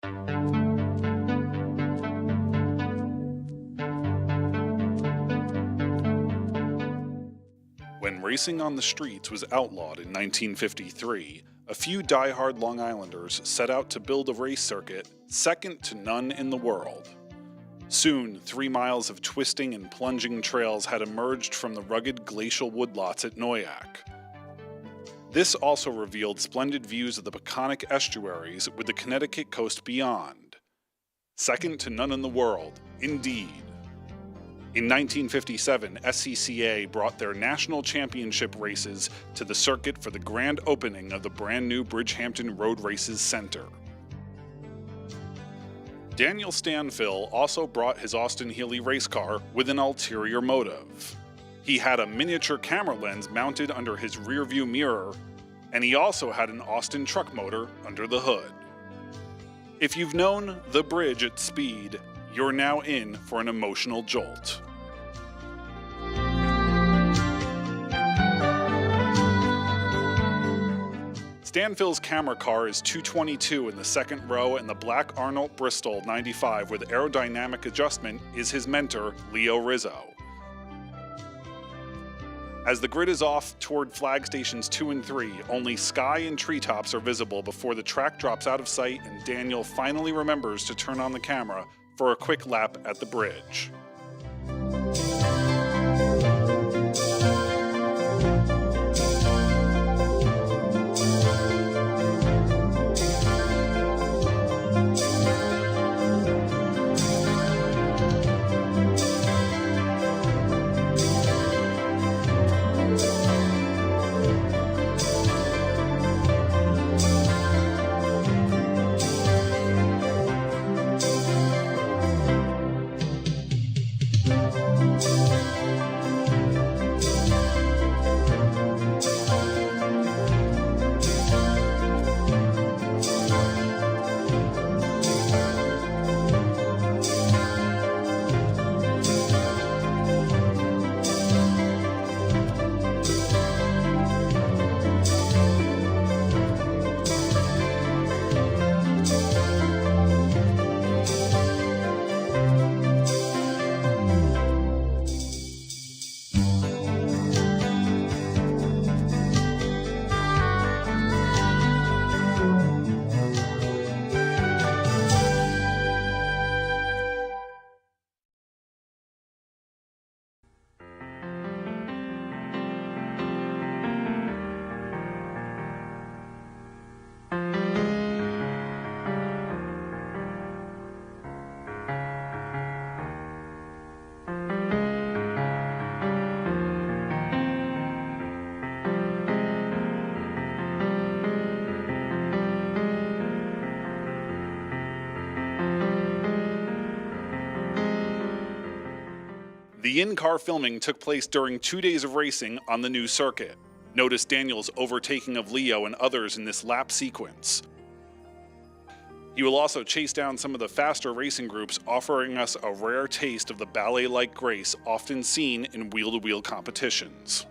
When racing on the streets was outlawed in 1953, a few die-hard Long Islanders set out to build a race circuit second to none in the world. Soon, 3 miles of twisting and plunging trails had emerged from the rugged glacial woodlots at Noyac. This also revealed splendid views of the Peconic estuaries with the Connecticut coast beyond. Second to none in the world, indeed. In 1957, SCCA brought their national championship races to the circuit for the grand opening of the brand new Bridgehampton Road Races Center. Daniel Stanfill also brought his Austin Healey race car with an ulterior motive. He had a miniature camera lens mounted under his rearview mirror, and he also had an Austin truck motor under the hood. If you've known the bridge at speed, you're now in for an emotional jolt. Stanfill's camera car is 222 in the second row, and the black Arnold Bristol 95 with aerodynamic adjustment is his mentor, Leo Rizzo. As the grid is off toward flag stations 2 and 3, only sky and treetops are visible before the track drops out of sight and Daniel finally remembers to turn on the camera for a quick lap at the bridge. The in-car filming took place during 2 days of racing on the new circuit. Notice Daniel's overtaking of Leo and others in this lap sequence. He will also chase down some of the faster racing groups, offering us a rare taste of the ballet-like grace often seen in wheel-to-wheel competitions.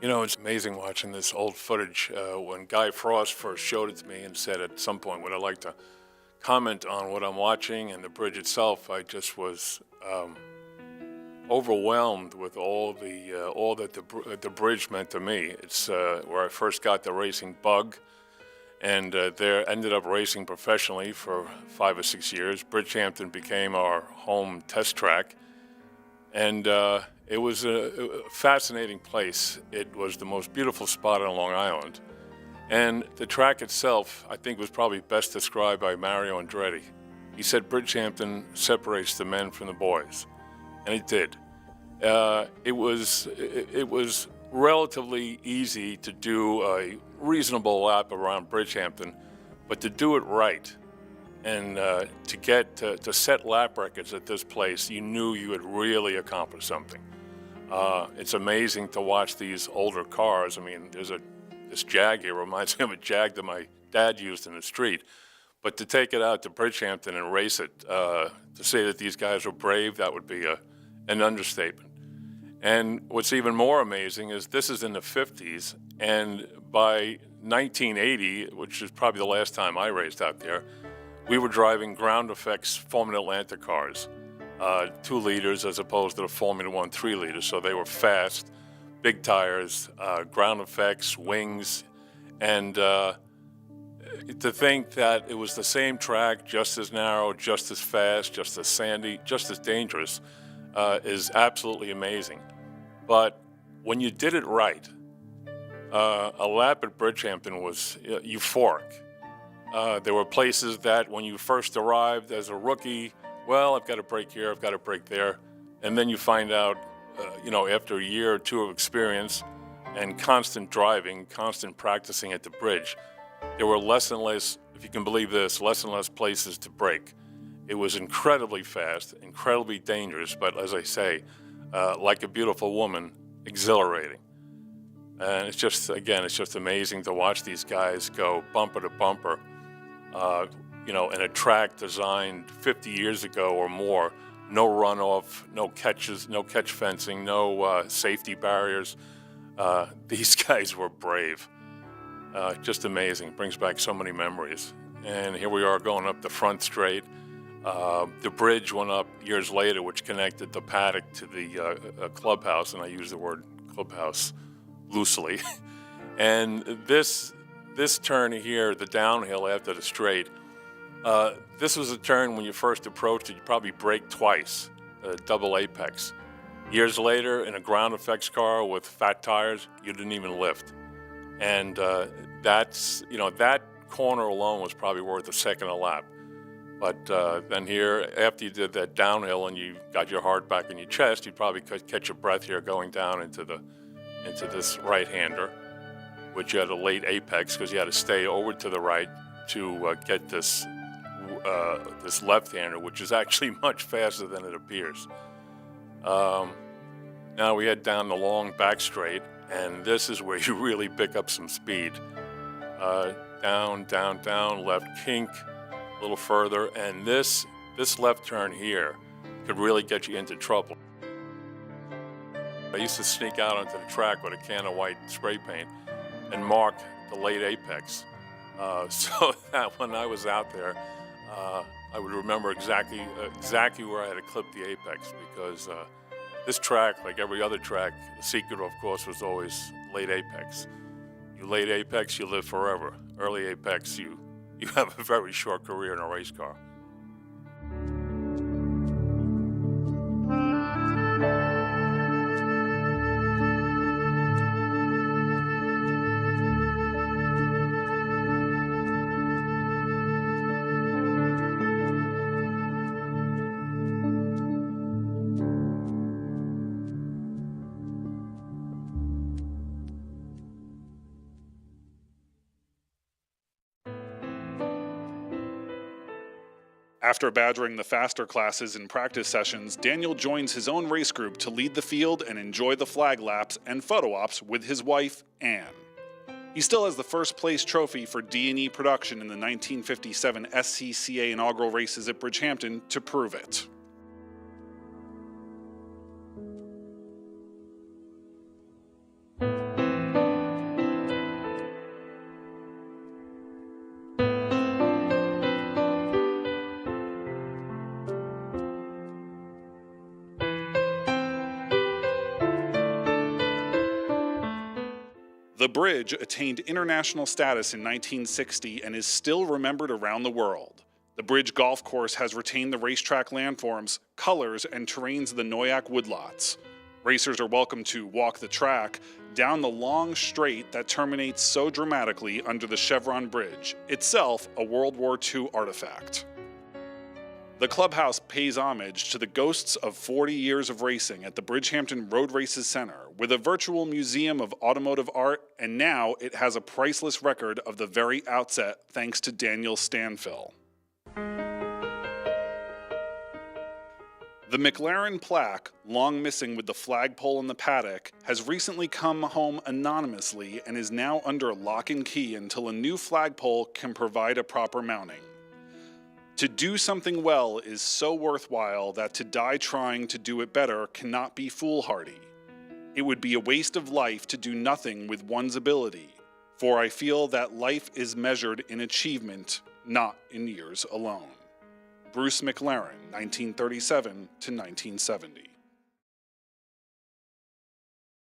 You know, it's amazing watching this old footage. When Guy Frost first showed it to me and said at some point, would I like to comment on what I'm watching and the bridge itself, I just was overwhelmed with all that the bridge meant to me. It's where I first got the racing bug, and there ended up racing professionally for 5 or 6 years. Bridgehampton became our home test track, and it was a fascinating place. It was the most beautiful spot on Long Island. And the track itself, I think, was probably best described by Mario Andretti. He said Bridgehampton separates the men from the boys, and it did. It was relatively easy to do a reasonable lap around Bridgehampton, but to do it right and to set lap records at this place, you knew you had really accomplished something. It's amazing to watch these older cars. I mean, this Jag here reminds me of a Jag that my dad used in the street. But to take it out to Bridgehampton and race it, to say that these guys were brave, that would be an understatement. And what's even more amazing is this is in the 50s, and by 1980, which is probably the last time I raced out there, we were driving ground effects Formula Atlanta cars, 2 liters as opposed to the Formula One 3 liters. So they were fast, big tires, ground effects, wings, and to think that it was the same track, just as narrow, just as fast, just as sandy, just as dangerous, is absolutely amazing. But when you did it right, a lap at Bridgehampton was euphoric. There were places that when you first arrived as a rookie, well, I've got to brake here, I've got to brake there. And then you find out, after a year or two of experience and constant driving, constant practicing at the bridge, there were less and less, if you can believe this, less and less places to brake. It was incredibly fast, incredibly dangerous, but as I say, like a beautiful woman, exhilarating. And it's just amazing to watch these guys go bumper to bumper, in a track designed 50 years ago or more. No runoff, no catches, no catch fencing, no safety barriers. These guys were brave. Just amazing. Brings back so many memories. And here we are going up the front straight. The bridge went up years later, which connected the paddock to the clubhouse, and I use the word clubhouse loosely. And this turn here, the downhill after the straight, this was a turn when you first approached it, you probably braked twice, double apex. Years later, in a ground effects car with fat tires, you didn't even lift. And that corner alone was probably worth a second a lap. But then here, after you did that downhill and you got your heart back in your chest, you'd probably catch your breath here going down into this right-hander, which you had a late apex because you had to stay over to the right to get this left-hander, which is actually much faster than it appears. Now we head down the long back straight, and this is where you really pick up some speed. Down, down, down, left kink, a little further, and this left turn here could really get you into trouble. I used to sneak out onto the track with a can of white spray paint and mark the late apex, so that when I was out there, I would remember exactly where I had to clip the apex, because this track, like every other track, the secret, of course, was always late apex. You late apex, you live forever. Early apex, you have a very short career in a race car. After badgering the faster classes in practice sessions, Daniel joins his own race group to lead the field and enjoy the flag laps and photo ops with his wife, Anne. He still has the first place trophy for D&E production in the 1957 SCCA inaugural races at Bridgehampton to prove it. The bridge attained international status in 1960 and is still remembered around the world. The bridge golf course has retained the racetrack landforms, colors, and terrains of the Noyac woodlots. Racers are welcome to walk the track down the long straight that terminates so dramatically under the Chevron Bridge, itself a World War II artifact. The clubhouse pays homage to the ghosts of 40 years of racing at the Bridgehampton Road Races Center, with a virtual museum of automotive art, and now it has a priceless record of the very outset thanks to Daniel Stanfill. The McLaren plaque, long missing with the flagpole in the paddock, has recently come home anonymously and is now under lock and key until a new flagpole can provide a proper mounting. To do something well is so worthwhile that to die trying to do it better cannot be foolhardy. It would be a waste of life to do nothing with one's ability, for I feel that life is measured in achievement, not in years alone. Bruce McLaren, 1937 to 1970.